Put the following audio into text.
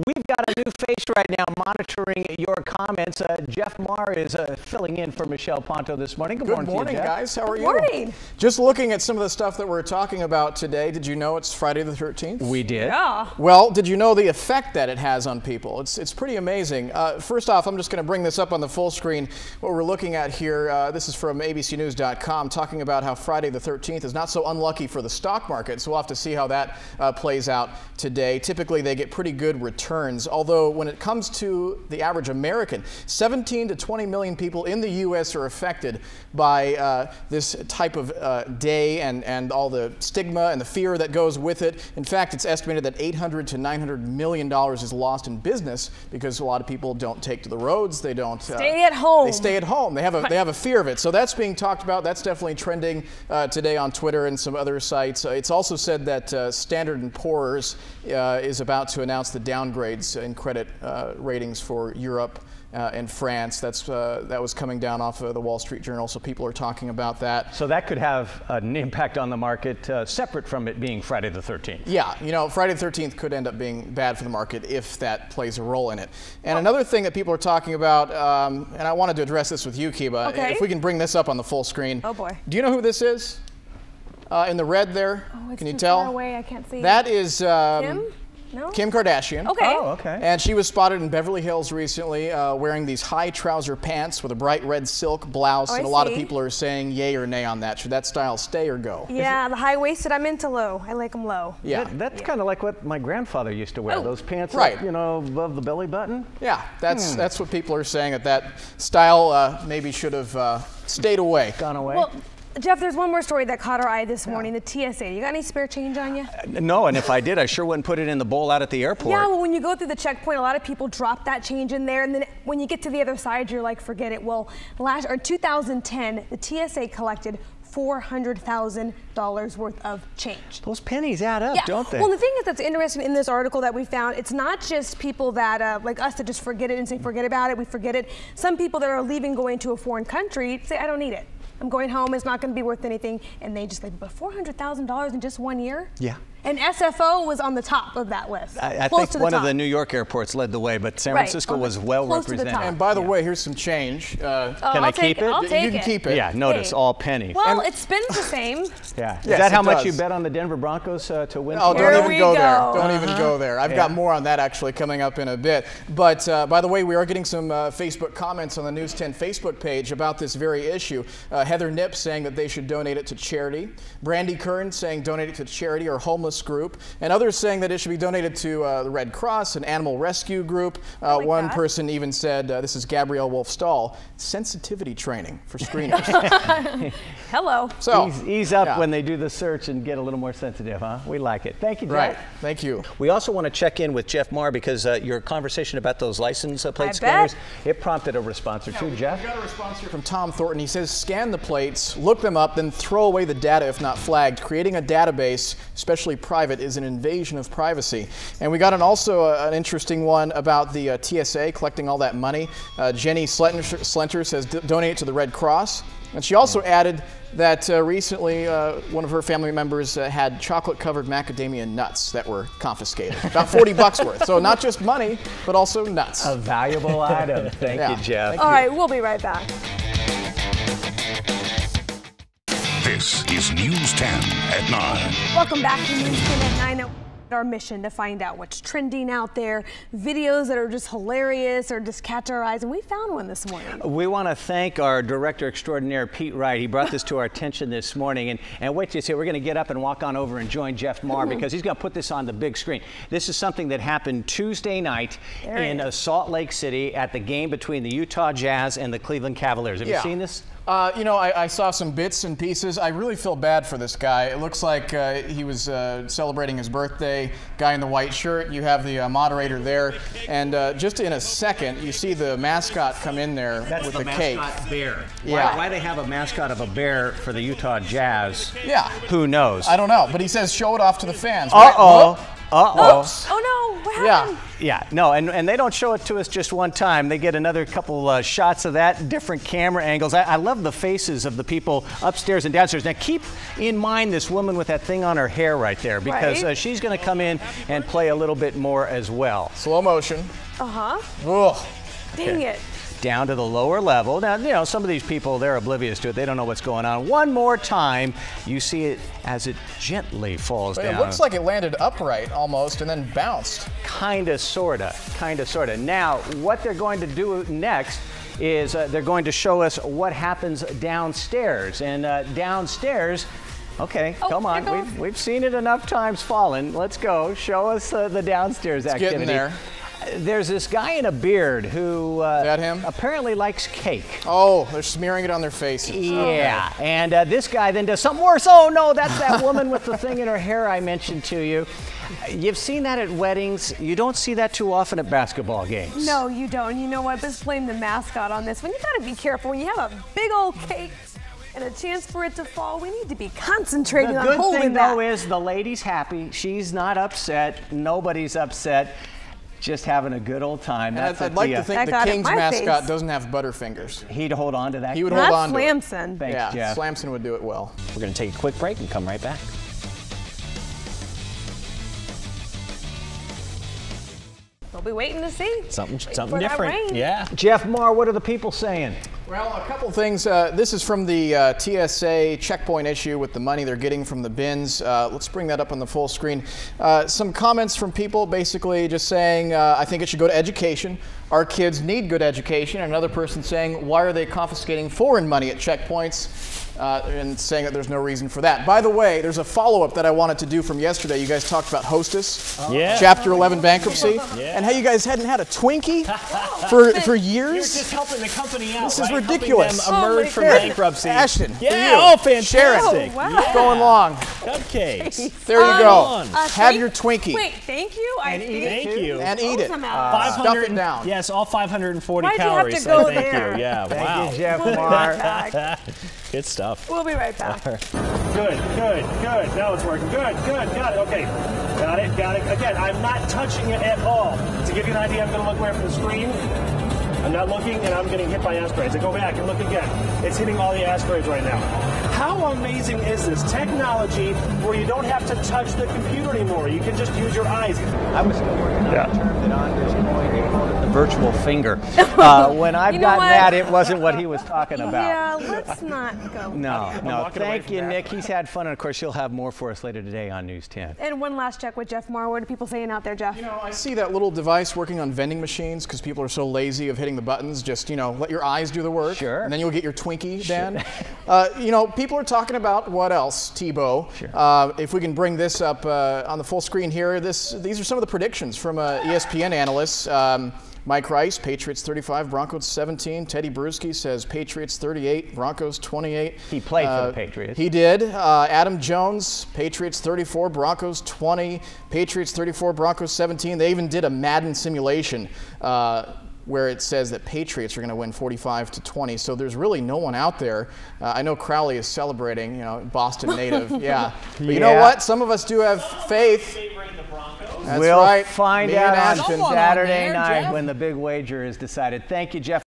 We've got a new face right now monitoring your comments. Jeff Maher is filling in for Michelle Ponto this morning. Good morning, to you, Jeff. Guys. How are you? Good morning. Just looking at some of the stuff that we're talking about today, did you know it's Friday the 13th? We did. Yeah. Well, did you know the effect that it has on people? It's pretty amazing. First off, I'm just going to bring this up on the full screen. What we're looking at here, this is from abcnews.com, talking about how Friday the 13th is not so unlucky for the stock market. So we'll have to see how that plays out today. Typically, they get pretty good returns, although when it comes to the average American, 17 to 20 million people in the U.S. are affected by this type of day and all the stigma and the fear that goes with it. In fact, it's estimated that $800 to $900 million is lost in business because a lot of people don't take to the roads. They don't stay at home. They stay at home. They have a fear of it. So that's being talked about. That's definitely trending today on Twitter and some other sites. It's also said that Standard & Poor's is about to announce the downgrades in credit ratings for Europe and France. That was coming down off of the Wall Street Journal, so people are talking about that. So that could have an impact on the market separate from it being Friday the 13th. Yeah, you know, Friday the 13th could end up being bad for the market if that plays a role in it. And another thing that people are talking about, and I wanted to address this with you, Kiba, okay. If we can bring this up on the full screen. Oh boy. Do you know who this is? In the red there? Oh, it's can you too tell? far away. I can't see. That is Kim? No? Kim Kardashian. Okay. Oh, okay. And she was spotted in Beverly Hills recently wearing these high trouser pants with a bright red silk blouse. Oh, and a lot of people are saying yay or nay on that. Should that style stay or go? Yeah, the high-waisted, I'm into low. I like them low. Yeah. That's kind of like what my grandfather used to wear. Oh. Those pants, Right. up, you know, above the belly button. Yeah, that's what people are saying, that style maybe should have stayed away. Gone away. Well, Jeff, there's one more story that caught our eye this morning, the TSA. You got any spare change on you? No, and if I did, I sure wouldn't put it in the bowl out at the airport. Yeah, well, when you go through the checkpoint, a lot of people drop that change in there, and then when you get to the other side, you're like, forget it. Well, 2010, the TSA collected $400,000 worth of change. Those pennies add up, don't they? Well, the thing is that's interesting in this article that we found, it's not just people that, like us, that just forget it and say, forget about it, we forget it. Some people that are leaving, going to a foreign country, say, I don't need it. I'm going home, it's not going to be worth anything, and they just leave. But $400,000 in just 1 year? Yeah. And SFO was on the top of that list. I think one of the New York airports led the way, but San Francisco was well represented. And by the way, here's some change. Can I keep it? I'll take you can keep it. Yeah, notice, all pennies. Well, it spins the same. Yeah. Is Yes, that how much does. you bet on the Denver Broncos to win? Oh, Here don't even we go there. go. Don't even go there. I've got more on that actually coming up in a bit. But by the way, we are getting some Facebook comments on the News 10 Facebook page about this very issue. Heather Nipp saying that they should donate it to charity. Brandy Kern saying donate it to charity or homeless group. And others saying that it should be donated to the Red Cross, an animal rescue group. One person even said, this is Gabrielle Wolf-Stahl, sensitivity training for screeners. Hello. So ease up when they do the search and get a little more sensitive, huh? We like it. Thank you, Jeff. Right. Thank you. We also want to check in with Jeff Maher because your conversation about those license plate scanners, it prompted a response or two, Jeff. We got a response here from Tom Thornton. He says, scan the plates, look them up, then throw away the data if not flagged. Creating a database, especially private, is an invasion of privacy. And we got also an interesting one about the TSA collecting all that money. Jenny Slenter says donate it to the Red Cross. And she also added that recently one of her family members had chocolate-covered macadamia nuts that were confiscated. About $40 worth. So not just money, but also nuts. A valuable item. Thank you, Jeff. All right, we'll be right back. This is News 10 at 9. Welcome back to News 10 at 9. Our mission to find out what's trending out there, videos that are just hilarious or just catch our eyes, and we found one this morning. We want to thank our director extraordinaire, Pete Wright. He brought this to our attention this morning, and wait till you see, we're going to get up and walk on over and join Jeff Maher because he's going to put this on the big screen. This is something that happened Tuesday night in Salt Lake City at the game between the Utah Jazz and the Cleveland Cavaliers. Have you seen this? You know, I saw some bits and pieces. I really feel bad for this guy. It looks like he was celebrating his birthday. Guy in the white shirt. You have the moderator there. And just in a second, you see the mascot come in there with the cake. That's the mascot bear. Yeah. Why they have a mascot of a bear for the Utah Jazz? Yeah. Who knows? I don't know. But he says show it off to the fans. Uh-oh. Uh-oh. Oh no, what Yeah. Yeah, no, and they don't show it to us just one time. They get another couple shots of that, different camera angles. I love the faces of the people upstairs and downstairs. Now keep in mind this woman with that thing on her hair right there, because she's going to come in and play a little bit more as well. Slow motion. Uh-huh. Ugh. Dang it. Down to the lower level. Now, you know, some of these people, they're oblivious to it. They don't know what's going on. One more time, you see it as it gently falls down. It looks like it landed upright almost and then bounced. Kinda, sorta. Now, what they're going to do next is they're going to show us what happens downstairs. And downstairs, okay, come on. We've seen it enough times falling. Let's go. Show us the downstairs activity. Getting there. There's this guy in a beard who that him? apparently likes cake. Oh, they're smearing it on their faces. Yeah, and this guy then does something worse. Oh no, that's that woman with the thing in her hair I mentioned to you. You've seen that at weddings. You don't see that too often at basketball games. No, you don't. You know what? Let's blame the mascot on this one. You gotta be careful when you have a big old cake and a chance for it to fall. We need to be concentrating on holding that. The good thing though is the lady's happy. She's not upset. Nobody's upset. Just having a good old time. I'd like to think the Kings mascot doesn't have butterfingers. He'd hold on to that. He would hold on to it. Slamson. Thanks, Jeff. Slamson would do it well. We're going to take a quick break and come right back. We'll be waiting to see. Something for that different. rain. Yeah. Jeff Maher, what are the people saying? Well, a couple things. This is from the TSA checkpoint issue with the money they're getting from the bins. Let's bring that up on the full screen. Some comments from people basically just saying, I think it should go to education. Our kids need good education. Another person saying, why are they confiscating foreign money at checkpoints? And saying that there's no reason for that. By the way, there's a follow-up that I wanted to do from yesterday. You guys talked about Hostess, Chapter 11 bankruptcy, and how you guys hadn't had a Twinkie for years. You're just helping the company out. This is ridiculous. Helping them emerge from bankruptcy. Ashton, yeah, oh, fantastic. Share it. Wow. Yeah. Going long. Cupcakes. There you go. Have your Twinkie. Wait, thank you. Thank you. And eat it. Stuff it down. Yes, all 540 Why'd calories. you have to go Thank there? you. Yeah, wow. Thank you, Jeff Maher. Good stuff. We'll be right back. Good. Now it's working. Good. Got it. Okay. Got it. Again, I'm not touching it at all. To give you an idea, I'm going to look away from the screen. I'm not looking, and I'm getting hit by asteroids. I go back and look again. It's hitting all the asteroids right now. How amazing is this technology where you don't have to touch the computer anymore? You can just use your eyes. I was still working on a term that Andres coined. He called it the virtual finger. When I've gotten that, it wasn't what he was talking about. Yeah, let's not go. No. Thank you, Nick. He's had fun, and of course, he'll have more for us later today on News 10. And one last check with Jeff Maher. What are people saying out there, Jeff? You know, I see that little device working on vending machines because people are so lazy of hitting the buttons. Just, you know, let your eyes do the work. Sure. And then you'll get your Twinkie, Dan. You know, people are talking about what else, Tebow. Sure. If we can bring this up on the full screen here, these are some of the predictions from ESPN analysts. Mike Rice, Patriots 35, Broncos 17. Teddy Bruschi says Patriots 38, Broncos 28. He played for the Patriots. He did. Adam Jones, Patriots 34, Broncos 20. Patriots 34, Broncos 17. They even did a Madden simulation where it says that Patriots are going to win 45-20. So there's really no one out there. I know Crowley is celebrating, you know, Boston native. Yeah. But you know what? Some of us do have faith. That's we'll right. find Me out and on Ashton. Saturday night when the big wager is decided. Thank you, Jeff.